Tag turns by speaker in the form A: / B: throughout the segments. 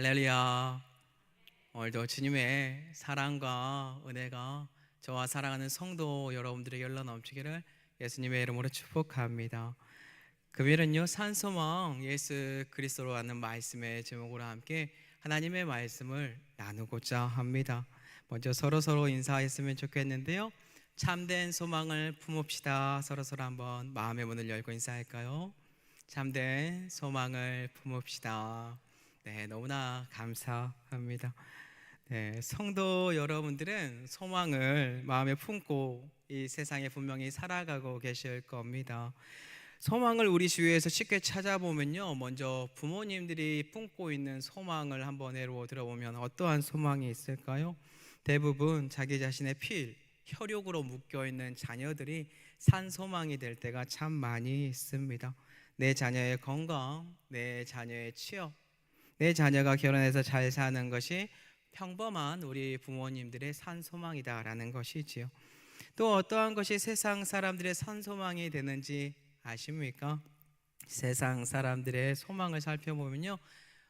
A: 할렐루야. 오늘도 주님의 사랑과 은혜가 저와 사랑하는 성도 여러분들에게 흘러 넘치기를 예수님의 이름으로 축복합니다. 금요일은요, 산소망 예수 그리스도로 하는 말씀의 제목으로 함께 하나님의 말씀을 나누고자 합니다. 먼저 서로 인사했으면 좋겠는데요, 참된 소망을 품읍시다. 서로 한번 마음의 문을 열고 인사할까요? 참된 소망을 품읍시다. 네, 너무나 감사합니다. 네, 성도 여러분들은 소망을 마음에 품고 이 세상에 분명히 살아가고 계실 겁니다. 소망을 우리 주위에서 쉽게 찾아보면요, 먼저 부모님들이 품고 있는 소망을 한번 예로 들어보면 어떠한 소망이 있을까요? 대부분 자기 자신의 피, 혈육으로 묶여있는 자녀들이 산 소망이 될 때가 참 많이 있습니다. 내 자녀의 건강, 내 자녀의 취업, 내 자녀가 결혼해서 잘 사는 것이 평범한 우리 부모님들의 산소망이다라는 것이지요. 또 어떠한 것이 세상 사람들의 산소망이 되는지 아십니까? 세상 사람들의 소망을 살펴보면요,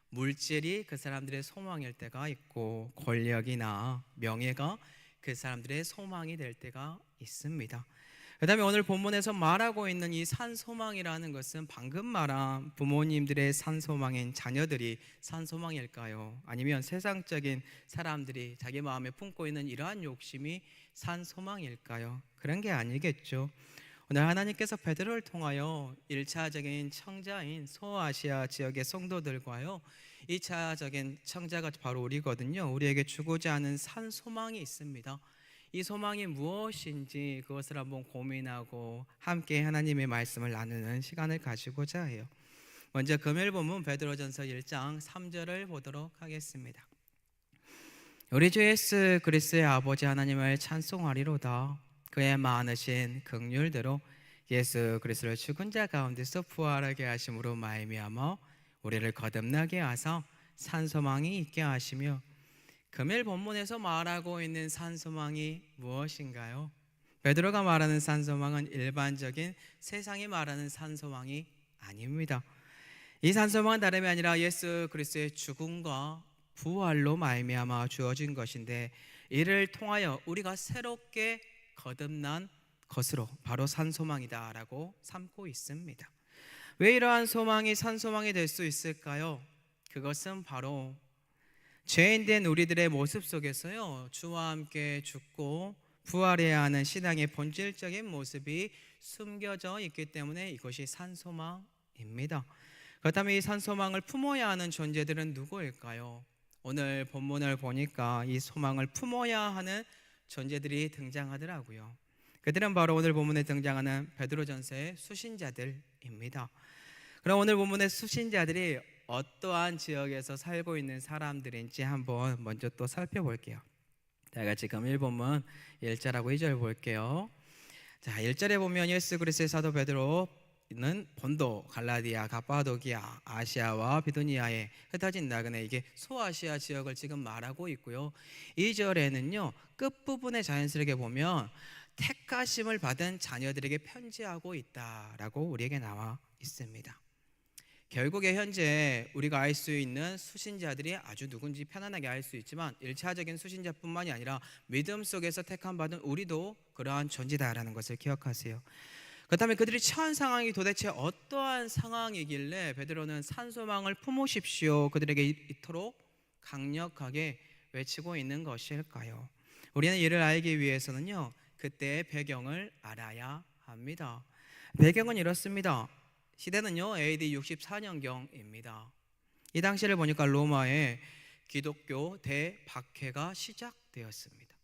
A: 물질이 그 사람들의 소망일 때가 있고, 권력이나 명예가 그 사람들의 소망이 될 때가 있습니다. 그 다음에 오늘 본문에서 말하고 있는 이 산소망이라는 것은 방금 말한 부모님들의 산소망인 자녀들이 산소망일까요? 아니면 세상적인 사람들이 자기 마음에 품고 있는 이러한 욕심이 산소망일까요? 그런 게 아니겠죠. 오늘 하나님께서 베드로를 통하여 1차적인 청자인 소아시아 지역의 성도들과요, 2차적인 청자가 바로 우리거든요, 우리에게 주고자 하는 산소망이 있습니다. 이 소망이 무엇인지 그것을 한번 고민하고 함께 하나님의 말씀을 나누는 시간을 가지고자 해요. 먼저 금요일 본문 베드로전서 1장 3절을 보도록 하겠습니다. 우리 주 예수 그리스도의 아버지 하나님을 찬송하리로다. 그의 많으신 긍휼대로 예수 그리스도를 죽은 자 가운데서 부활하게 하심으로 말미암아 우리를 거듭나게 하사 산소망이 있게 하시며. 금요일 본문에서 말하고 있는 산소망이 무엇인가요? 베드로가 말하는 산소망은 일반적인 세상이 말하는 산소망이 아닙니다. 이 산소망은 다름이 아니라 예수 그리스도의 죽음과 부활로 말미암아 주어진 것인데, 이를 통하여 우리가 새롭게 거듭난 것으로 바로 산소망이다라고 삼고 있습니다. 왜 이러한 소망이 산소망이 될 수 있을까요? 그것은 바로 죄인된 우리들의 모습 속에서요, 주와 함께 죽고 부활해야 하는 신앙의 본질적인 모습이 숨겨져 있기 때문에 이것이 산소망입니다. 그렇다면 이 산소망을 품어야 하는 존재들은 누구일까요? 오늘 본문을 보니까 이 소망을 품어야 하는 존재들이 등장하더라고요. 그들은 바로 오늘 본문에 등장하는 베드로전서의 수신자들입니다. 그럼 오늘 본문의 수신자들이 어떠한 지역에서 살고 있는 사람들인지 한번 먼저 또 살펴볼게요. 다 같이 금요일 본문 1절하고 2절 볼게요. 자, 1절에 보면 예수 그리스도의 사도 베드로는 본도, 갈라디아, 갑바도기아, 아시아와 비두니아에 흩어진 나그네, 이게 소아시아 지역을 지금 말하고 있고요. 2절에는요, 끝부분에 자연스럽게 보면 택하심을 받은 자녀들에게 편지하고 있다라고 우리에게 나와 있습니다. 결국에 현재 우리가 알 수 있는 수신자들이 아주 누군지 편안하게 알 수 있지만, 1차적인 수신자뿐만이 아니라 믿음 속에서 택함 받은 우리도 그러한 존재다라는 것을 기억하세요. 그렇다면 그들이 처한 상황이 도대체 어떠한 상황이길래 베드로는 산소망을 품으십시오, 그들에게 이토록 강력하게 외치고 있는 것일까요? 우리는 이를 알기 위해서는요, 그때의 배경을 알아야 합니다. 배경은 이렇습니다. 시대는요, AD 64년경입니다. 이 당시를 보니까 로마의 기독교 대박해가 시작되었습니다.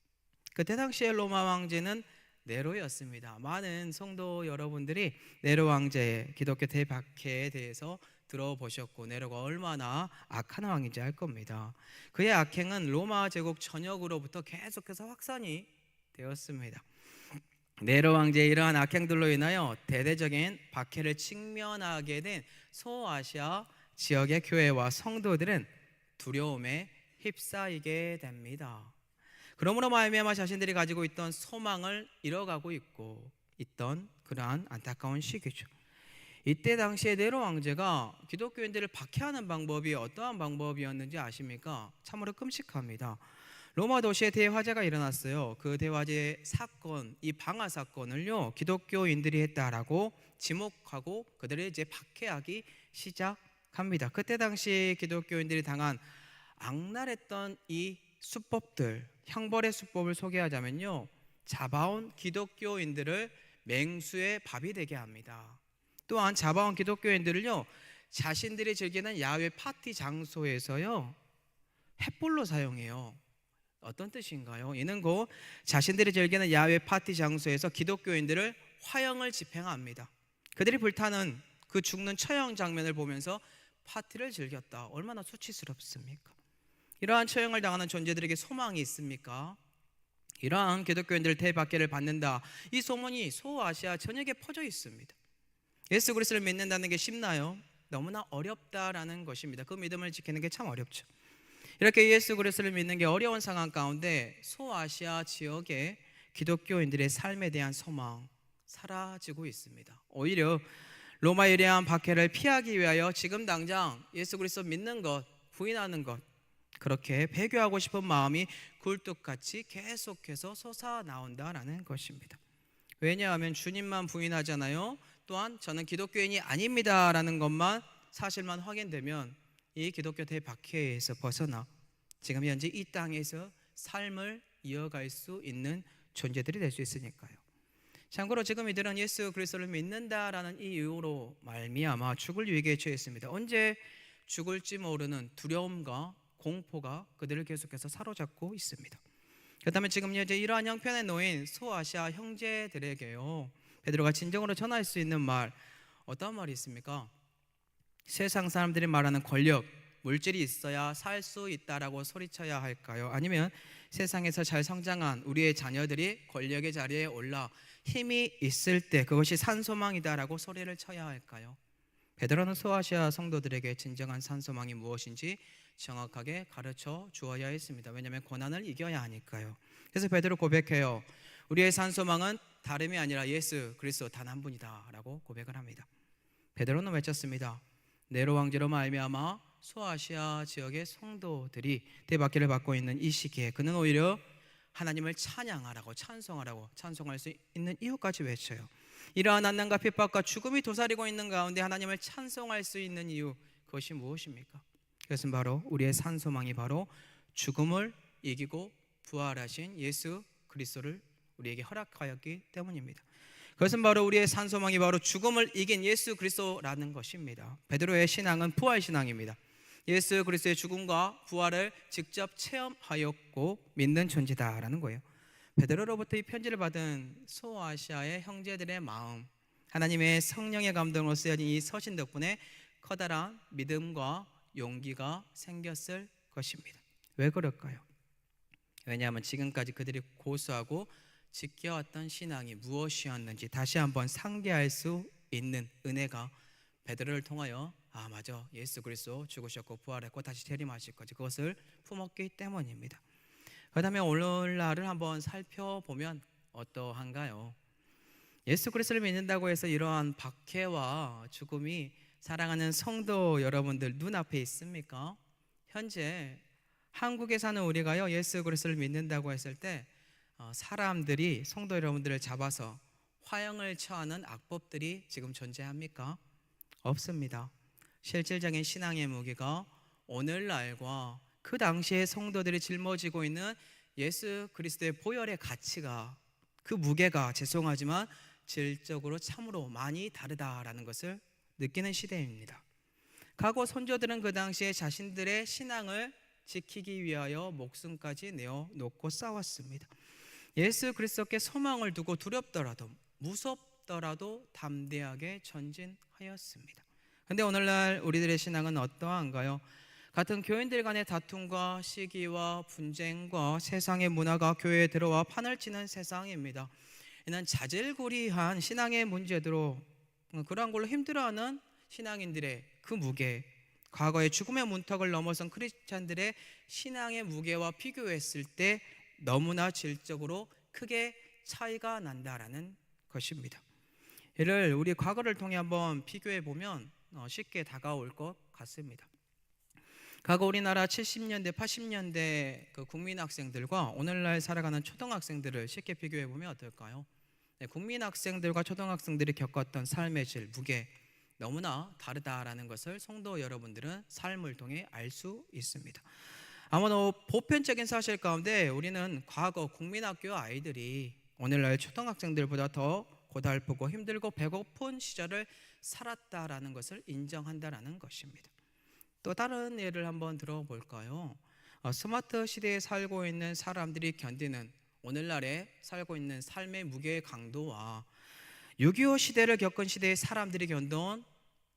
A: 그때 당시의 로마 왕제는 네로였습니다. 많은 성도 여러분들이 네로 왕제의 기독교 대박해에 대해서 들어보셨고, 네로가 얼마나 악한 왕인지 알 겁니다. 그의 악행은 로마 제국 전역으로부터 계속해서 확산이 되었습니다. 네로 왕제의 이러한 악행들로 인하여 대대적인 박해를 직면하게 된 소아시아 지역의 교회와 성도들은 두려움에 휩싸이게 됩니다. 그러므로 말미암아 자신들이 가지고 있던 소망을 잃어가고 있던 그러한 안타까운 시기죠. 이때 당시에 네로 황제가 기독교인들을 박해하는 방법이 어떠한 방법이었는지 아십니까? 참으로 끔찍합니다. 로마 도시에 대화재가 일어났어요. 그 대화재 사건, 이 방화 사건을요, 기독교인들이 했다라고 지목하고 그들을 이제 박해하기 시작합니다. 그때 당시 기독교인들이 당한 악랄했던 이 수법들, 형벌의 수법을 소개하자면요, 잡아온 기독교인들을 맹수의 밥이 되게 합니다. 또한 잡아온 기독교인들을요, 자신들이 즐기는 야외 파티 장소에서요, 횃불로 사용해요. 어떤 뜻인가요? 이는 곧 자신들이 즐기는 야외 파티 장소에서 기독교인들을 화형을 집행합니다. 그들이 불타는 그 죽는 처형 장면을 보면서 파티를 즐겼다. 얼마나 수치스럽습니까? 이러한 처형을 당하는 존재들에게 소망이 있습니까? 이러한 기독교인들 대박해를 받는다, 이 소문이 소아시아 전역에 퍼져 있습니다. 예수 그리스도를 믿는다는 게 쉽나요? 너무나 어렵다라는 것입니다. 그 믿음을 지키는 게 참 어렵죠. 이렇게 예수 그리스도를 믿는 게 어려운 상황 가운데 소아시아 지역의 기독교인들의 삶에 대한 소망 사라지고 있습니다. 오히려 로마에 대한 박해를 피하기 위하여 지금 당장 예수 그리스도 믿는 것, 부인하는 것, 그렇게 배교하고 싶은 마음이 굴뚝같이 계속해서 솟아나온다라는 것입니다. 왜냐하면 주님만 부인하잖아요. 또한 저는 기독교인이 아닙니다라는 것만 사실만 확인되면 이 기독교 대박해에서 벗어나 지금 현재 이 땅에서 삶을 이어갈 수 있는 존재들이 될 수 있으니까요. 참고로 지금 이들은 예수 그리스도를 믿는다라는 이유로 말미암아 죽을 위기에 처했습니다. 언제 죽을지 모르는 두려움과 공포가 그들을 계속해서 사로잡고 있습니다. 그렇다면 지금 현재 이러한 형편에 놓인 소아시아 형제들에게요, 베드로가 진정으로 전할 수 있는 말, 어떤 말이 있습니까? 세상 사람들이 말하는 권력, 물질이 있어야 살 수 있다라고 소리쳐야 할까요? 아니면 세상에서 잘 성장한 우리의 자녀들이 권력의 자리에 올라 힘이 있을 때 그것이 산소망이다라고 소리를 쳐야 할까요? 베드로는 소아시아 성도들에게 진정한 산소망이 무엇인지 정확하게 가르쳐 주어야 했습니다. 왜냐하면 고난을 이겨야 하니까요. 그래서 베드로 고백해요. 우리의 산소망은 다름이 아니라 예수 그리스도 단 한 분이다 라고 고백을 합니다. 베드로는 외쳤습니다. 네로 황제로 말미암아 소아시아 지역의 성도들이 대박해를 받고 있는 이 시기에 그는 오히려 하나님을 찬양하라고, 찬송하라고, 찬송할 수 있는 이유까지 외쳐요. 이러한 난난과 핍박과 죽음이 도사리고 있는 가운데 하나님을 찬송할 수 있는 이유, 그것이 무엇입니까? 그것은 바로 우리의 산소망이 바로 죽음을 이기고 부활하신 예수 그리스도를 우리에게 허락하였기 때문입니다. 그것은 바로 우리의 산소망이 바로 죽음을 이긴 예수 그리스도라는 것입니다. 베드로의 신앙은 부활 신앙입니다. 예수 그리스도의 죽음과 부활을 직접 체험하였고 믿는 존재다라는 거예요. 베드로로부터 이 편지를 받은 소아시아의 형제들의 마음, 하나님의 성령의 감동으로 쓰여진 이 서신 덕분에 커다란 믿음과 용기가 생겼을 것입니다. 왜 그럴까요? 왜냐하면 지금까지 그들이 고수하고 지켜왔던 신앙이 무엇이었는지 다시 한번 상기할 수 있는 은혜가 베드로를 통하여 맞아, 예수 그리스도 죽으셨고 부활했고 다시 재림하실 거지, 그것을 품었기 때문입니다. 그렇다면 오늘날을 한번 살펴보면 어떠한가요? 예수 그리스도를 믿는다고 해서 이러한 박해와 죽음이 사랑하는 성도 여러분들 눈앞에 있습니까? 현재 한국에 사는 우리가요, 예수 그리스도를 믿는다고 했을 때 사람들이 성도 여러분들을 잡아서 화형을 처하는 악법들이 지금 존재합니까? 없습니다. 실질적인 신앙의 무게가 오늘날과 그 당시에 성도들이 짊어지고 있는 예수 그리스도의 보혈의 가치가, 그 무게가 죄송하지만 질적으로 참으로 많이 다르다라는 것을 느끼는 시대입니다. 과거 선조들은 그 당시에 자신들의 신앙을 지키기 위하여 목숨까지 내어놓고 싸웠습니다. 예수 그리스도께 소망을 두고 두렵더라도 무섭더라도 담대하게 전진하였습니다. 그런데 오늘날 우리들의 신앙은 어떠한가요? 같은 교인들 간의 다툼과 시기와 분쟁과 세상의 문화가 교회에 들어와 판을 치는 세상입니다. 이는 자질구리한 신앙의 문제로 그러한 걸로 힘들어하는 신앙인들의 그 무게, 과거의 죽음의 문턱을 넘어선 크리스찬들의 신앙의 무게와 비교했을 때 너무나 질적으로 크게 차이가 난다라는 것입니다. 이를 우리 과거를 통해 한번 비교해 보면 쉽게 다가올 것 같습니다. 과거 우리나라 70년대, 80년대 그 국민학생들과 오늘날 살아가는 초등학생들을 쉽게 비교해 보면 어떨까요? 네, 국민학생들과 초등학생들이 겪었던 삶의 질, 무게 너무나 다르다라는 것을 성도 여러분들은 삶을 통해 알 수 있습니다. 아마도 보편적인 사실 가운데 우리는 과거 국민학교 아이들이 오늘날 초등학생들보다 더 고달프고 힘들고 배고픈 시절을 살았다라는 것을 인정한다라는 것입니다. 또 다른 예를 한번 들어볼까요? 스마트 시대에 살고 있는 사람들이 견디는 오늘날에 살고 있는 삶의 무게의 강도와 6.25 시대를 겪은 시대의 사람들이 견뎌온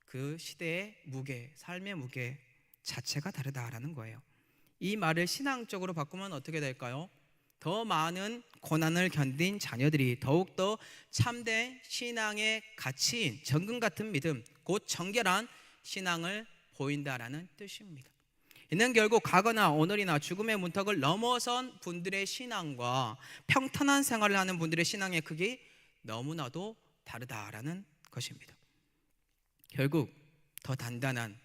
A: 그 시대의 무게, 삶의 무게 자체가 다르다라는 거예요. 이 말을 신앙적으로 바꾸면 어떻게 될까요? 더 많은 고난을 견딘 자녀들이 더욱더 참된 신앙의 가치인 정금 같은 믿음, 곧 정결한 신앙을 보인다라는 뜻입니다. 이는 결국 과거나 오늘이나 죽음의 문턱을 넘어선 분들의 신앙과 평탄한 생활을 하는 분들의 신앙의 크기 너무나도 다르다라는 것입니다. 결국 더 단단한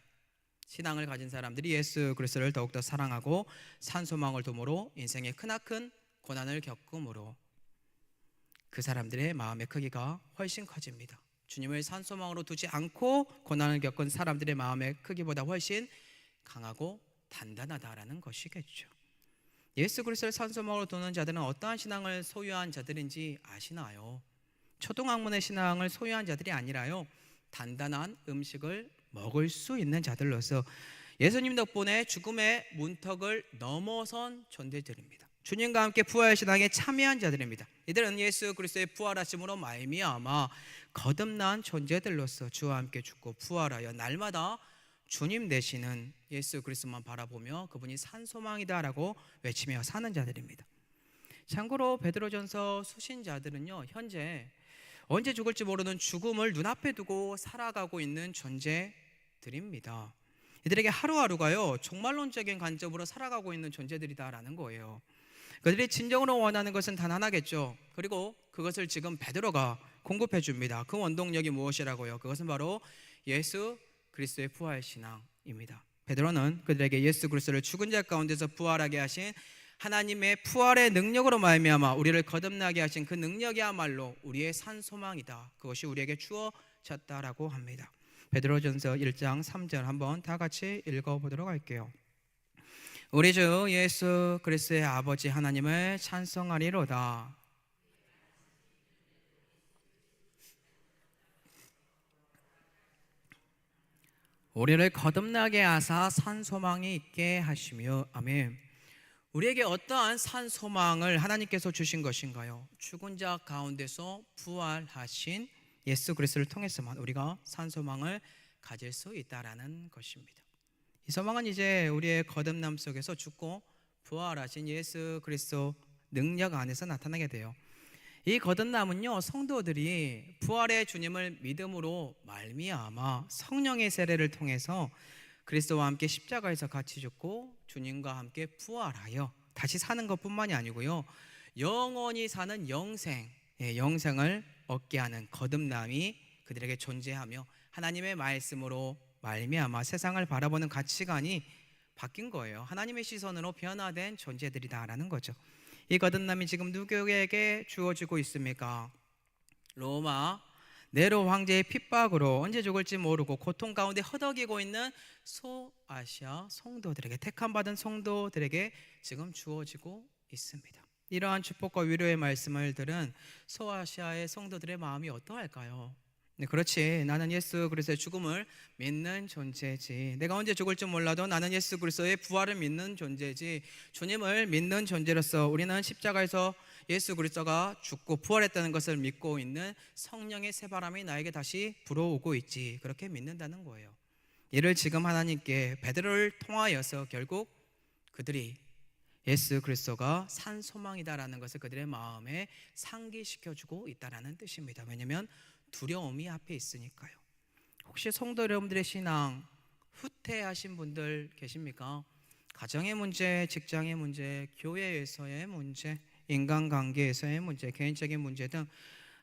A: 신앙을 가진 사람들이 예수 그리스도를 더욱더 사랑하고 산소망을 둠으로 인생의 크나큰 고난을 겪음으로 그 사람들의 마음의 크기가 훨씬 커집니다. 주님을 산소망으로 두지 않고 고난을 겪은 사람들의 마음의 크기보다 훨씬 강하고 단단하다라는 것이겠죠. 예수 그리스도를 산소망으로 두는 자들은 어떠한 신앙을 소유한 자들인지 아시나요? 초등학문의 신앙을 소유한 자들이 아니라요, 단단한 음식을 먹을 수 있는 자들로서 예수님 덕분에 죽음의 문턱을 넘어선 존재들입니다. 주님과 함께 부활 신앙에 참여한 자들입니다. 이들은 예수 그리스도의 부활하심으로 말미암아 거듭난 존재들로서 주와 함께 죽고 부활하여 날마다 주님 되시는 예수 그리스도만 바라보며 그분이 산소망이다라고 외치며 사는 자들입니다. 참고로 베드로전서 수신자들은요, 현재 언제 죽을지 모르는 죽음을 눈앞에 두고 살아가고 있는 존재들입니다. 이들에게 하루하루가요, 종말론적인 관점으로 살아가고 있는 존재들이다라는 거예요. 그들이 진정으로 원하는 것은 단 하나겠죠. 그리고 그것을 지금 베드로가 공급해 줍니다. 그 원동력이 무엇이라고요? 그것은 바로 예수 그리스도의 부활 신앙입니다. 베드로는 그들에게 예수 그리스도를 죽은 자 가운데서 부활하게 하신 하나님의 부활의 능력으로 말미암아 우리를 거듭나게 하신 그 능력이야말로 우리의 산 소망이다. 그것이 우리에게 주어졌다라고 합니다. 베드로전서 1장 3절 한번 다 같이 읽어보도록 할게요. 우리 주 예수 그리스도의 아버지 하나님을 찬송하리로다. 우리를 거듭나게 하사 산 소망이 있게 하시며 아멘. 우리에게 어떠한 산 소망을 하나님께서 주신 것인가요? 죽은 자 가운데서 부활하신 예수 그리스도를 통해서만 우리가 산 소망을 가질 수 있다라는 것입니다. 이 소망은 이제 우리의 거듭남 속에서 죽고 부활하신 예수 그리스도 능력 안에서 나타나게 돼요. 이 거듭남은요, 성도들이 부활의 주님을 믿음으로 말미암아 성령의 세례를 통해서 그리스도와 함께 십자가에서 같이 죽고 주님과 함께 부활하여 다시 사는 것뿐만이 아니고요, 영원히 사는 영생을 얻게 하는 거듭남이 그들에게 존재하며 하나님의 말씀으로 말미암아 세상을 바라보는 가치관이 바뀐 거예요. 하나님의 시선으로 변화된 존재들이다라는 거죠. 이 거듭남이 지금 누구에게 주어지고 있습니까? 로마 네로 황제의 핍박으로 언제 죽을지 모르고 고통 가운데 허덕이고 있는 소아시아 성도들에게, 택함받은 성도들에게 지금 주어지고 있습니다. 이러한 축복과 위로의 말씀을 들은 소아시아의 성도들의 마음이 어떠할까요? 네, 그렇지. 나는 예수 그리스도의 죽음을 믿는 존재지. 내가 언제 죽을지 몰라도 나는 예수 그리스도의 부활을 믿는 존재지. 주님을 믿는 존재로서 우리는 십자가에서 예수 그리스도가 죽고 부활했다는 것을 믿고 있는 성령의 새바람이 나에게 다시 불어오고 있지. 그렇게 믿는다는 거예요. 이를 지금 하나님께 베드로를 통하여서 결국 그들이 예수 그리스도가 산 소망이다라는 것을 그들의 마음에 상기시켜주고 있다라는 뜻입니다. 왜냐하면 두려움이 앞에 있으니까요. 혹시 성도 여러분들의 신앙 후퇴하신 분들 계십니까? 가정의 문제, 직장의 문제, 교회에서의 문제, 인간관계에서의 문제, 개인적인 문제 등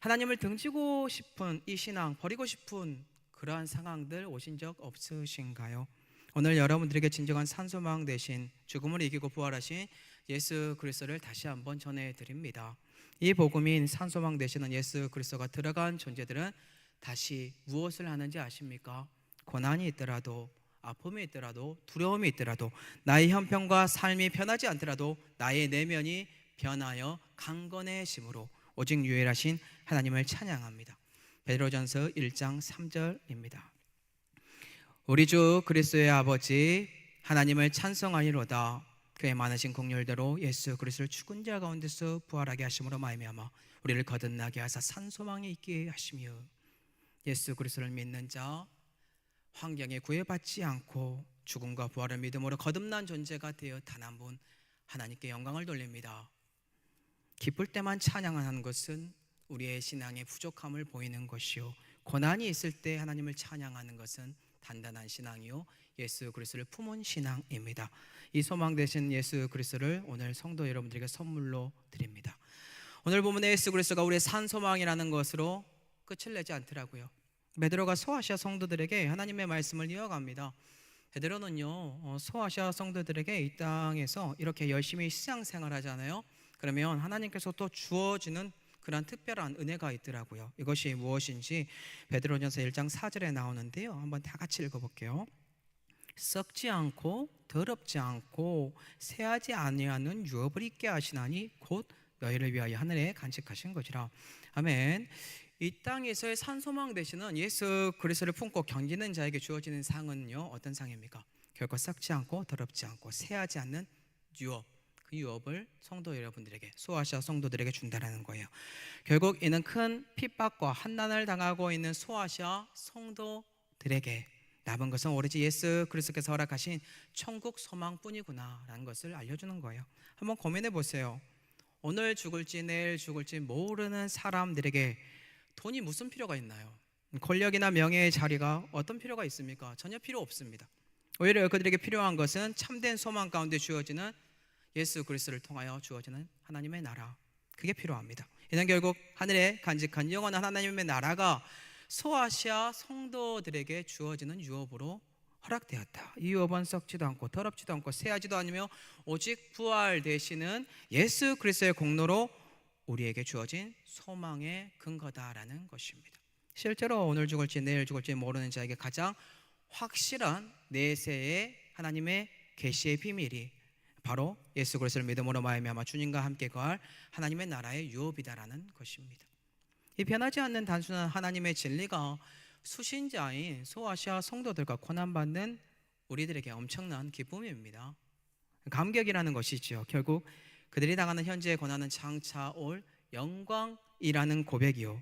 A: 하나님을 등지고 싶은 이 신앙, 버리고 싶은 그러한 상황들 오신 적 없으신가요? 오늘 여러분들에게 진정한 산소망 대신 죽음을 이기고 부활하신 예수 그리스도를 다시 한번 전해드립니다. 이 복음인 산소망 되시는 예수 그리스도가 들어간 존재들은 다시 무엇을 하는지 아십니까? 고난이 있더라도, 아픔이 있더라도, 두려움이 있더라도, 나의 형편과 삶이 편하지 않더라도 나의 내면이 변하여 강건해짐으로 오직 유일하신 하나님을 찬양합니다. 베드로전서 1장 3절입니다. 우리 주 그리스도의 아버지 하나님을 찬송하리로다. 그의 많으신 긍휼대로 예수 그리스도를 죽은 자 가운데서 부활하게 하심으로 말미암아 우리를 거듭나게 하사 산소망이 있게 하시며, 예수 그리스도를 믿는 자 환경에 구애받지 않고 죽음과 부활을 믿음으로 거듭난 존재가 되어 단 한 분 하나님께 영광을 돌립니다. 기쁠 때만 찬양하는 것은 우리의 신앙의 부족함을 보이는 것이요, 고난이 있을 때 하나님을 찬양하는 것은 단단한 신앙이요 예수 그리스도를 품은 신앙입니다. 이 소망 되신 예수 그리스도를 오늘 성도 여러분들에게 선물로 드립니다. 오늘 보면 예수 그리스도가 우리의 산소망이라는 것으로 끝을 내지 않더라고요. 베드로가 소아시아 성도들에게 하나님의 말씀을 이어갑니다. 베드로는요, 소아시아 성도들에게 이 땅에서 이렇게 열심히 신앙생활 하잖아요. 그러면 하나님께서 또 주어지는 그런 특별한 은혜가 있더라고요. 이것이 무엇인지 베드로전서 1장 4절에 나오는데요, 한번 다 같이 읽어볼게요. 썩지 않고 더럽지 않고 새하지 아니하는 유업을 있게 하시나니 곧 너희를 위하여 하늘에 간직하신 것이라. 아멘. 이 땅에서의 산소망 되시는 예수 그리스도를 품고 견디는 자에게 주어지는 상은요, 어떤 상입니까? 결코 썩지 않고 더럽지 않고 새하지 않는 유업, 그 유업을 성도 여러분들에게, 소아시아 성도들에게 준다라는 거예요. 결국 이는 큰 핍박과 환난을 당하고 있는 소아시아 성도들에게 남은 것은 오로지 예수 그리스도께서 허락하신 천국 소망뿐이구나라는 것을 알려주는 거예요. 한번 고민해 보세요. 오늘 죽을지 내일 죽을지 모르는 사람들에게 돈이 무슨 필요가 있나요? 권력이나 명예의 자리가 어떤 필요가 있습니까? 전혀 필요 없습니다. 오히려 그들에게 필요한 것은 참된 소망 가운데 주어지는 예수 그리스도를 통하여 주어지는 하나님의 나라, 그게 필요합니다. 이는 결국 하늘에 간직한 영원한 하나님의 나라가 소아시아 성도들에게 주어지는 유업으로 허락되었다. 이 유업은 썩지도 않고 더럽지도 않고 새하지도 않으며 오직 부활되시는 예수 그리스도의 공로로 우리에게 주어진 소망의 근거다라는 것입니다. 실제로 오늘 죽을지 내일 죽을지 모르는 자에게 가장 확실한 내세의 하나님의 계시의 비밀이 바로 예수 그리스도를 믿음으로 말미암아 주님과 함께 거할 하나님의 나라의 유업이다라는 것입니다. 이 변하지 않는 단순한 하나님의 진리가 수신자인 소아시아 성도들과 고난받는 우리들에게 엄청난 기쁨입니다. 감격이라는 것이죠. 결국 그들이 당하는 현재의 고난은 장차 올 영광이라는 고백이요,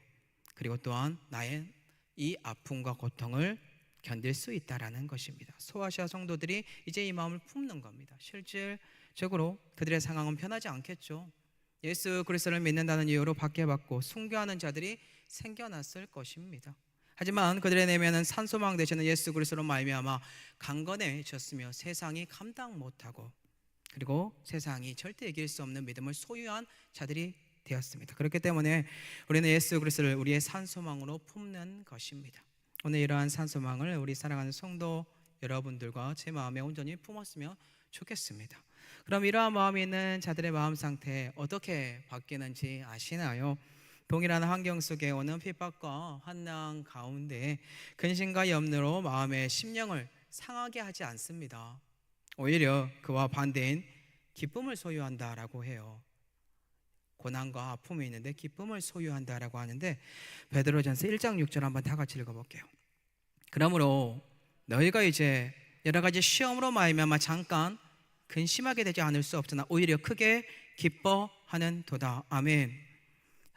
A: 그리고 또한 나의 이 아픔과 고통을 견딜 수 있다라는 것입니다. 소아시아 성도들이 이제 이 마음을 품는 겁니다. 실질적으로 그들의 상황은 편하지 않겠죠. 예수 그리스도를 믿는다는 이유로 박해받고 순교하는 자들이 생겨났을 것입니다. 하지만 그들의 내면은 산소망 되시는 예수 그리스도로 말미암아 강건해졌으며 세상이 감당 못하고, 그리고 세상이 절대 이길 수 없는 믿음을 소유한 자들이 되었습니다. 그렇기 때문에 우리는 예수 그리스도를 우리의 산소망으로 품는 것입니다. 오늘 이러한 산소망을 우리 사랑하는 성도 여러분들과 제 마음에 온전히 품었으면 좋겠습니다. 그럼 이러한 마음이 있는 자들의 마음 상태 어떻게 바뀌는지 아시나요? 동일한 환경 속에 오는 핍박과 환난 가운데 근심과 염려로 마음의 심령을 상하게 하지 않습니다. 오히려 그와 반대인 기쁨을 소유한다라고 해요. 고난과 아픔이 있는데 기쁨을 소유한다라고 하는데 베드로전서 1장 6절 한번 다 같이 읽어볼게요. 그러므로 너희가 이제 여러 가지 시험으로 말미암아 잠깐 근심하게 되지 않을 수 없으나 오히려 크게 기뻐하는 도다. 아멘.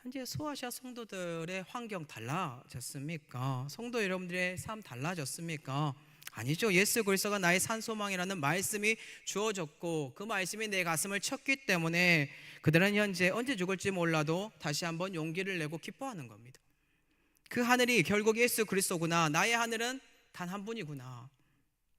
A: 현재 소아시아 성도들의 환경 달라졌습니까? 성도 여러분들의 삶 달라졌습니까? 아니죠. 예수 그리스도가 나의 산소망이라는 말씀이 주어졌고 그 말씀이 내 가슴을 쳤기 때문에 그들은 현재 언제 죽을지 몰라도 다시 한번 용기를 내고 기뻐하는 겁니다. 그 하늘이 결국 예수 그리스도구나, 나의 하늘은 단 한 분이구나.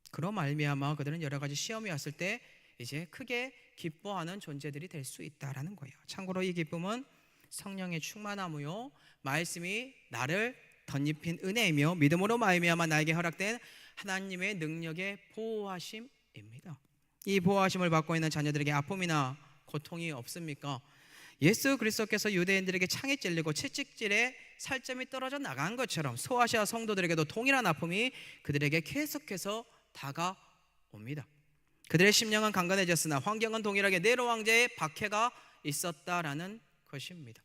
A: 그로 말미암아 그들은 여러 가지 시험이 왔을 때 이제 크게 기뻐하는 존재들이 될 수 있다라는 거예요. 참고로 이 기쁨은 성령의 충만함이요 말씀이 나를 덧입힌 은혜이며 믿음으로 말미암아 나에게 허락된 하나님의 능력의 보호하심입니다. 이 보호하심을 받고 있는 자녀들에게 아픔이나 고통이 없습니까? 예수 그리스도께서 유대인들에게 창에 찔리고 채찍질에 살점이 떨어져 나간 것처럼 소아시아 성도들에게도 동일한 아픔이 그들에게 계속해서 다가옵니다. 그들의 심령은 강건해졌으나 환경은 동일하게 네로 왕제의 박해가 있었다라는 것입니다.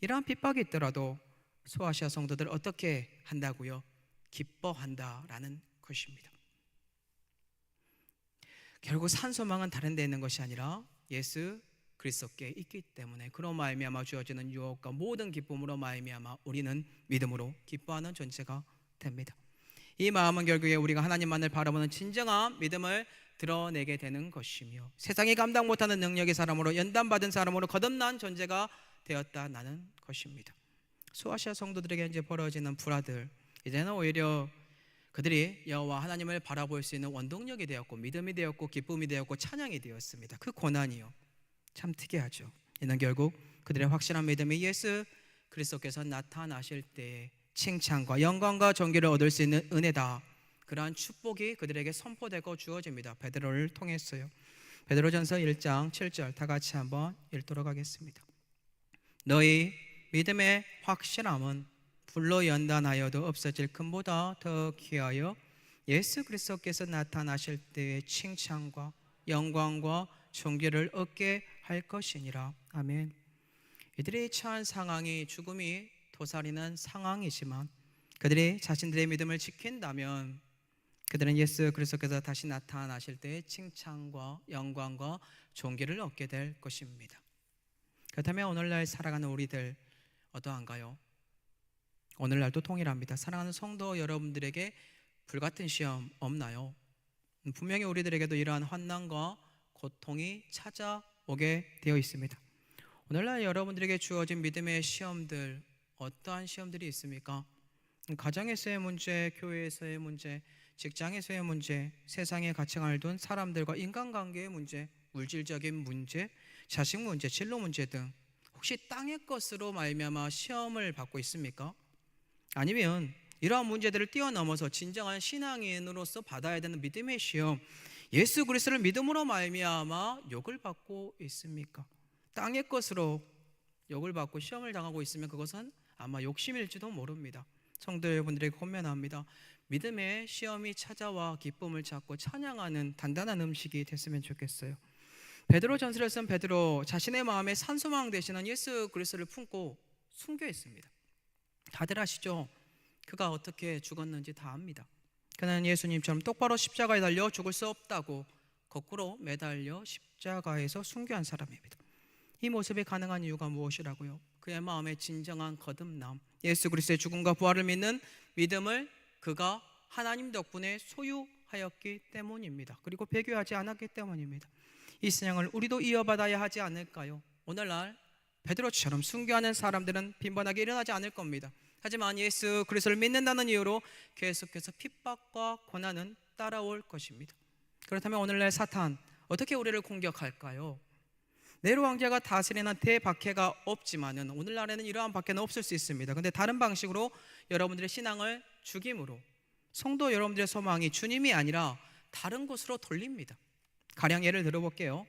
A: 이러한 핍박이 있더라도 소아시아 성도들 어떻게 한다고요? 기뻐한다라는 것입니다. 결국 산 소망은 다른 데 있는 것이 아니라 예수 그리스도께 있기 때문에 그로 말미암아 주어지는 유혹과 모든 기쁨으로 말미암아 우리는 믿음으로 기뻐하는 존재가 됩니다. 이 마음은 결국에 우리가 하나님만을 바라보는 진정한 믿음을 드러내게 되는 것이며 세상이 감당 못하는 능력의 사람으로 연단받은 사람으로 거듭난 존재가 되었다는 것입니다. 소아시아 성도들에게 이제 벌어지는 불화들, 이제는 오히려 그들이 여호와 하나님을 바라볼 수 있는 원동력이 되었고 믿음이 되었고 기쁨이 되었고 찬양이 되었습니다. 그 고난이요 참 특이하죠. 이는 결국 그들의 확실한 믿음이 예수 그리스도께서 나타나실 때에 칭찬과 영광과 존귀를 얻을 수 있는 은혜다, 그러한 축복이 그들에게 선포되고 주어집니다. 베드로를 통했어요. 베드로전서 1장 7절 다 같이 한번 읽도록 하겠습니다. 너희 믿음의 확실함은 불로 연단하여도 없어질 금보다 더 귀하여 예수 그리스도께서 나타나실 때의 칭찬과 영광과 존귀를 얻게 할 것이니라. 아멘. 이들이 처한 상황이 죽음이 도사리는 상황이지만 그들이 자신들의 믿음을 지킨다면 그들은 예수 그리스도께서 다시 나타나실 때의 칭찬과 영광과 존귀를 얻게 될 것입니다. 그렇다면 오늘날 살아가는 우리들 어떠한가요? 오늘날도 동일합니다. 사랑하는 성도 여러분들에게 불같은 시험 없나요? 분명히 우리들에게도 이러한 환난과 고통이 찾아오게 되어 있습니다. 오늘날 여러분들에게 주어진 믿음의 시험들, 어떠한 시험들이 있습니까? 가정에서의 문제, 교회에서의 문제, 직장에서의 문제, 세상의 가치관을 둔 사람들과 인간관계의 문제, 물질적인 문제, 자식 문제, 진로 문제 등 혹시 땅의 것으로 말미암아 시험을 받고 있습니까? 아니면 이러한 문제들을 뛰어넘어서 진정한 신앙인으로서 받아야 되는 믿음의 시험, 예수 그리스도를 믿음으로 말미암아 욕을 받고 있습니까? 땅의 것으로 욕을 받고 시험을 당하고 있으면 그것은 아마 욕심일지도 모릅니다. 성도 여러분들에게 권면합니다. 믿음의 시험이 찾아와 기쁨을 찾고 찬양하는 단단한 음식이 됐으면 좋겠어요. 베드로 전서를 쓴 베드로 자신의 마음에 산소망 되시는 예수 그리스도를 품고 순교했습니다. 다들 아시죠? 그가 어떻게 죽었는지 다 압니다. 그는 예수님처럼 똑바로 십자가에 달려 죽을 수 없다고 거꾸로 매달려 십자가에서 순교한 사람입니다. 이 모습이 가능한 이유가 무엇이라고요? 그의 마음의 진정한 거듭남, 예수 그리스도의 죽음과 부활을 믿는 믿음을 그가 하나님 덕분에 소유하였기 때문입니다. 그리고 배교하지 않았기 때문입니다. 이 신앙을 우리도 이어받아야 하지 않을까요? 오늘날 베드로처럼 순교하는 사람들은 빈번하게 일어나지 않을 겁니다. 하지만 예수 그리스도를 믿는다는 이유로 계속해서 핍박과 고난은 따라올 것입니다. 그렇다면 오늘날 사탄 어떻게 우리를 공격할까요? 네로 왕제가 다스리는 대박해가 없지만은 오늘날에는 이러한 박해는 없을 수 있습니다. 그런데 다른 방식으로 여러분들의 신앙을 죽임으로 성도 여러분들의 소망이 주님이 아니라 다른 곳으로 돌립니다. 가령 예를 들어볼게요.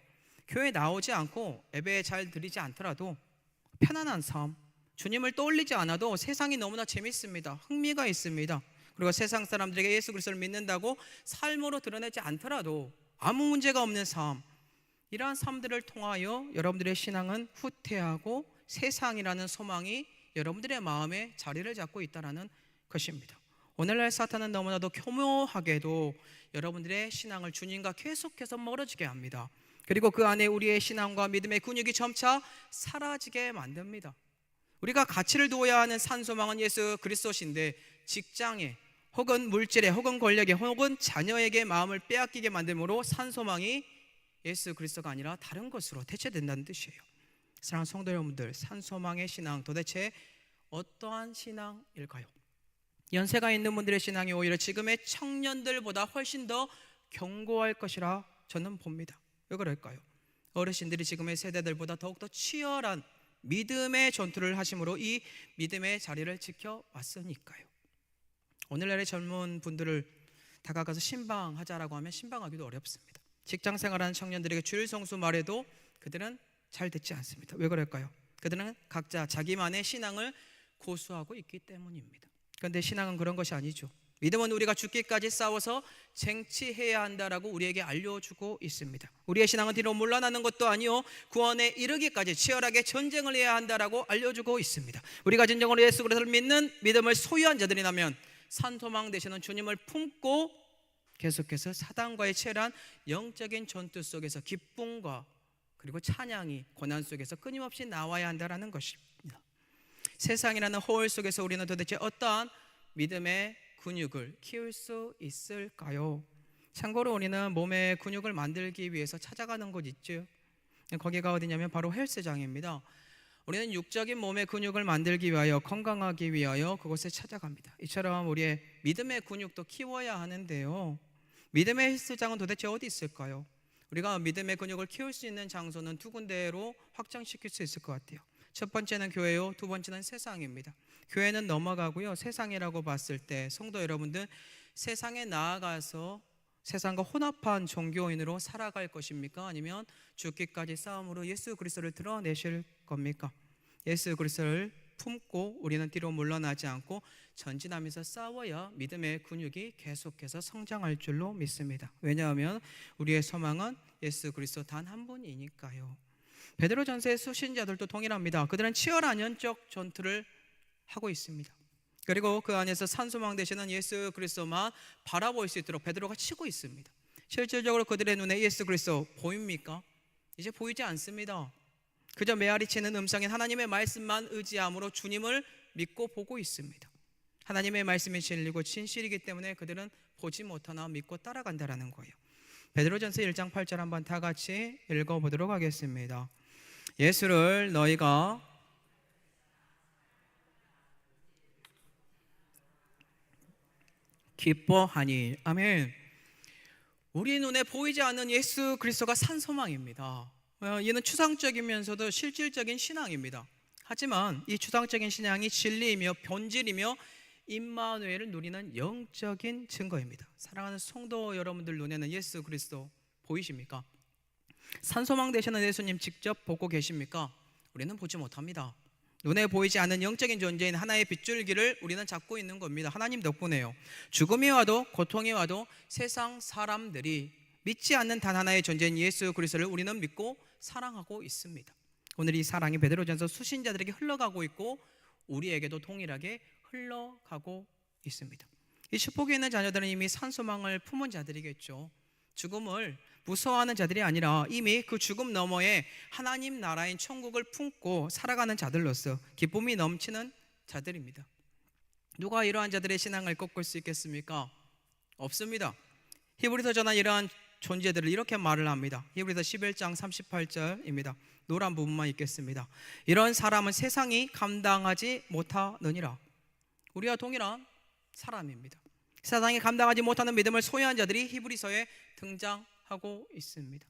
A: 교회 나오지 않고 예배 잘 드리지 않더라도 편안한 삶, 주님을 떠올리지 않아도 세상이 너무나 재밌습니다. 흥미가 있습니다. 그리고 세상 사람들에게 예수 그리스도를 믿는다고 삶으로 드러내지 않더라도 아무 문제가 없는 삶, 이러한 삶들을 통하여 여러분들의 신앙은 후퇴하고 세상이라는 소망이 여러분들의 마음에 자리를 잡고 있다는 것입니다. 오늘날 사탄은 너무나도 교묘하게도 여러분들의 신앙을 주님과 계속해서 멀어지게 합니다. 그리고 그 안에 우리의 신앙과 믿음의 근육이 점차 사라지게 만듭니다. 우리가 가치를 두어야 하는 산소망은 예수 그리스도신데 직장에 혹은 물질에 혹은 권력에 혹은 자녀에게 마음을 빼앗기게 만들므로 산소망이 예수 그리스도가 아니라 다른 것으로 대체된다는 뜻이에요. 사랑하는 성도 여러분들, 산소망의 신앙 도대체 어떠한 신앙일까요? 연세가 있는 분들의 신앙이 오히려 지금의 청년들보다 훨씬 더 견고할 것이라 저는 봅니다. 왜 그럴까요? 어르신들이 지금의 세대들보다 더욱더 치열한 믿음의 전투를 하심으로 이 믿음의 자리를 지켜왔으니까요. 오늘날의 젊은 분들을 다가가서 신방하자라고 하면 신방하기도 어렵습니다. 직장 생활하는 청년들에게 주일 성수 말해도 그들은 잘 듣지 않습니다. 왜 그럴까요? 그들은 각자 자기만의 신앙을 고수하고 있기 때문입니다. 그런데 신앙은 그런 것이 아니죠. 믿음은 우리가 죽기까지 싸워서 쟁취해야 한다라고 우리에게 알려주고 있습니다. 우리의 신앙은 뒤로 물러나는 것도 아니요 구원에 이르기까지 치열하게 전쟁을 해야 한다라고 알려주고 있습니다. 우리가 진정으로 예수 그리스도를 믿는 믿음을 소유한 자들이라면 산소망 되시는 주님을 품고 계속해서 사단과의 치열한 영적인 전투 속에서 기쁨과 그리고 찬양이 고난 속에서 끊임없이 나와야 한다는 것입니다. 세상이라는 허울 속에서 우리는 도대체 어떠한 믿음의 근육을 키울 수 있을까요? 참고로 우리는 몸의 근육을 만들기 위해서 찾아가는 곳 있죠. 거기가 어디냐면 바로 헬스장입니다. 우리는 육적인 몸의 근육을 만들기 위하여, 건강하기 위하여 그곳에 찾아갑니다. 이처럼 우리의 믿음의 근육도 키워야 하는데요, 믿음의 헬스장은 도대체 어디 있을까요? 우리가 믿음의 근육을 키울 수 있는 장소는 두 군데로 확장시킬 수 있을 것 같아요. 첫 번째는 교회요, 두 번째는 세상입니다. 교회는 넘어가고요, 세상이라고 봤을 때 성도 여러분들, 세상에 나아가서 세상과 혼합한 종교인으로 살아갈 것입니까? 아니면 죽기까지 싸움으로 예수 그리스도를 드러내실 겁니까? 예수 그리스도를 품고 우리는 뒤로 물러나지 않고 전진하면서 싸워야 믿음의 근육이 계속해서 성장할 줄로 믿습니다. 왜냐하면 우리의 소망은 예수 그리스도 단 한 분이니까요. 베드로전서의 수신자들도 동일합니다. 그들은 치열한 영적 전투를 하고 있습니다. 그리고 그 안에서 산소망 되시는 예수 그리스도만 바라볼 수 있도록 베드로가 치고 있습니다. 실질적으로 그들의 눈에 예수 그리스도 보입니까? 이제 보이지 않습니다. 그저 메아리치는 음성인 하나님의 말씀만 의지함으로 주님을 믿고 보고 있습니다. 하나님의 말씀이 진리고 진실이기 때문에 그들은 보지 못하나 믿고 따라간다라는 거예요. 베드로전서 1장 8절 한번 다 같이 읽어보도록 하겠습니다. 예수를 너희가 기뻐하니. 아멘. 우리 눈에 보이지 않는 예수 그리스도가 산 소망입니다. 이는 추상적이면서도 실질적인 신앙입니다. 하지만 이 추상적인 신앙이 진리이며 본질이며 임마누엘을 누리는 영적인 증거입니다. 사랑하는 성도 여러분들 눈에는 예수 그리스도 보이십니까? 산소망 되시는 예수님 직접 보고 계십니까? 우리는 보지 못합니다. 눈에 보이지 않는 영적인 존재인 하나의 빗줄기를 우리는 잡고 있는 겁니다. 하나님 덕분에요. 죽음이 와도 고통이 와도 세상 사람들이 믿지 않는 단 하나의 존재인 예수 그리스도를 우리는 믿고 사랑하고 있습니다. 오늘 이 사랑이 베드로전서 수신자들에게 흘러가고 있고 우리에게도 동일하게 흘러가고 있습니다. 이 축복이 있는 자녀들은 이미 산소망을 품은 자들이겠죠. 죽음을 무서워하는 자들이 아니라 이미 그 죽음 너머에 하나님 나라인 천국을 품고 살아가는 자들로서 기쁨이 넘치는 자들입니다. 누가 이러한 자들의 신앙을 꺾을 수 있겠습니까? 없습니다. 히브리서 전한 이러한 존재들을 이렇게 말을 합니다. 히브리서 11장 38절입니다. 노란 부분만 읽겠습니다. 이런 사람은 세상이 감당하지 못하느니라. 우리와 동일한 사람입니다. 세상이 감당하지 못하는 믿음을 소유한 자들이 히브리서에 등장하고 있습니다.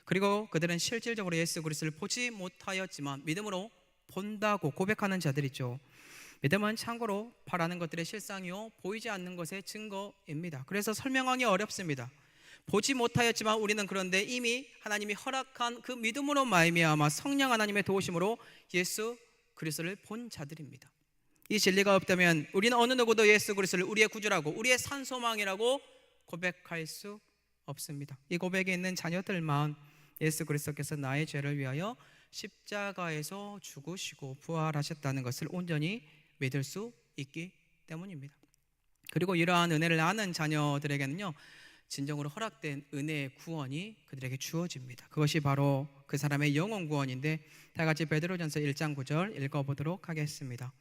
A: 그리고 그들은 실질적으로 예수 그리스도를 보지 못하였지만 믿음으로 본다고 고백하는 자들이죠. 믿음은 참고로 바라는 것들의 실상이요 보이지 않는 것의 증거입니다. 그래서 설명하기 어렵습니다. 보지 못하였지만 우리는 그런데 이미 하나님이 허락한 그 믿음으로 말미암아 성령 하나님의 도우심으로 예수 그리스도를 본 자들입니다. 이 진리가 없다면 우리는 어느 누구도 예수 그리스도를 우리의 구주라고 우리의 산소망이라고 고백할 수 없습니다. 이 고백에 있는 자녀들만 예수 그리스도께서 나의 죄를 위하여 십자가에서 죽으시고 부활하셨다는 것을 온전히 믿을 수 있기 때문입니다. 그리고 이러한 은혜를 아는 자녀들에게는요 진정으로 허락된 은혜의 구원이 그들에게 주어집니다. 그것이 바로 그 사람의 영혼 구원인데 다 같이 베드로전서 1장 9절 읽어보도록 하겠습니다.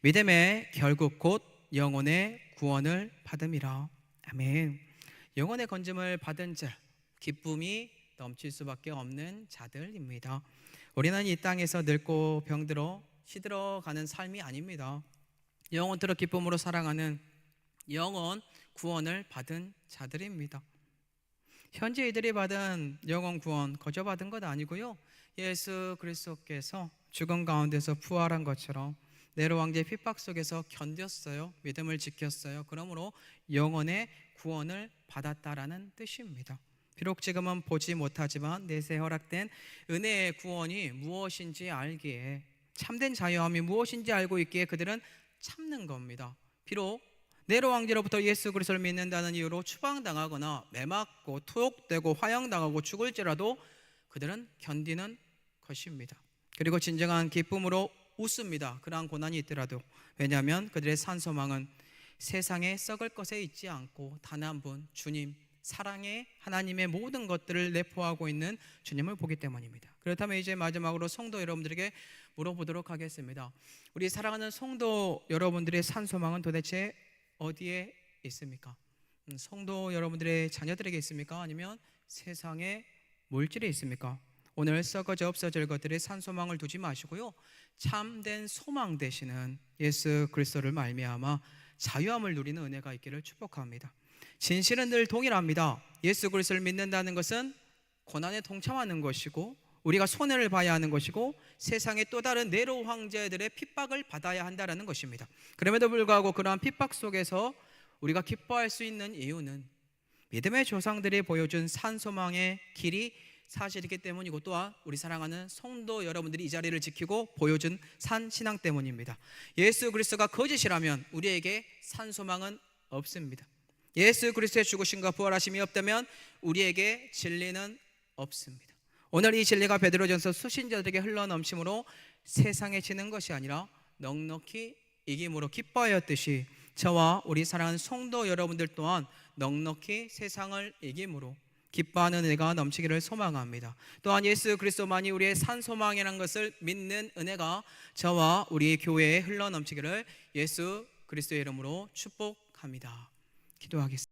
A: 믿음의 결국 곧 영혼의 구원을 받음이라. 아멘. 영혼의 건짐을 받은 자, 기쁨이 넘칠 수밖에 없는 자들입니다. 우리는 이 땅에서 늙고 병들어 시들어가는 삶이 아닙니다. 영원토록 기쁨으로 사랑하는 영원 구원을 받은 자들입니다. 현재 이들이 받은 영원 구원 거저 받은 것 아니고요 예수 그리스도께서 죽음 가운데서 부활한 것처럼 네로 왕제의 핍박 속에서 견뎠어요. 믿음을 지켰어요. 그러므로 영혼의 구원을 받았다라는 뜻입니다. 비록 지금은 보지 못하지만 내세 허락된 은혜의 구원이 무엇인지 알기에, 참된 자유함이 무엇인지 알고 있기에 그들은 참는 겁니다. 비록 네로 왕제로부터 예수 그리스도를 믿는다는 이유로 추방당하거나 매맞고 투옥되고 화형당하고 죽을지라도 그들은 견디는 것입니다. 그리고 진정한 기쁨으로 웃습니다. 그러한 고난이 있더라도. 왜냐하면 그들의 산소망은 세상에 썩을 것에 있지 않고 단 한 분, 주님, 사랑의 하나님의 모든 것들을 내포하고 있는 주님을 보기 때문입니다. 그렇다면 이제 마지막으로 성도 여러분들에게 물어보도록 하겠습니다. 우리 사랑하는 성도 여러분들의 산소망은 도대체 어디에 있습니까? 성도 여러분들의 자녀들에게 있습니까? 아니면 세상의 물질에 있습니까? 오늘 썩어져 없어질 것들의 산소망을 두지 마시고요, 참된 소망 되시는 예수 그리스도를 말미암아 자유함을 누리는 은혜가 있기를 축복합니다. 진실은 늘 동일합니다. 예수 그리스도를 믿는다는 것은 고난에 동참하는 것이고 우리가 손해를 봐야 하는 것이고 세상의 또 다른 네로 황제들의 핍박을 받아야 한다는 것입니다. 그럼에도 불구하고 그러한 핍박 속에서 우리가 기뻐할 수 있는 이유는 믿음의 조상들이 보여준 산소망의 길이 사실이기 때문이고, 또한 우리 사랑하는 성도 여러분들이 이 자리를 지키고 보여준 산신앙 때문입니다. 예수 그리스도가 거짓이라면 우리에게 산소망은 없습니다. 예수 그리스도의 죽으심과 부활하심이 없다면 우리에게 진리는 없습니다. 오늘 이 진리가 베드로전서 수신자들에게 흘러넘침으로 세상에 지는 것이 아니라 넉넉히 이김으로 기뻐하였듯이 저와 우리 사랑하는 성도 여러분들 또한 넉넉히 세상을 이김으로 기뻐하는 은혜가 넘치기를 소망합니다. 또한 예수 그리스도만이 우리의 산소망이라는 것을 믿는 은혜가 저와 우리 교회에 흘러넘치기를 예수 그리스도의 이름으로 축복합니다. 기도하겠습니다.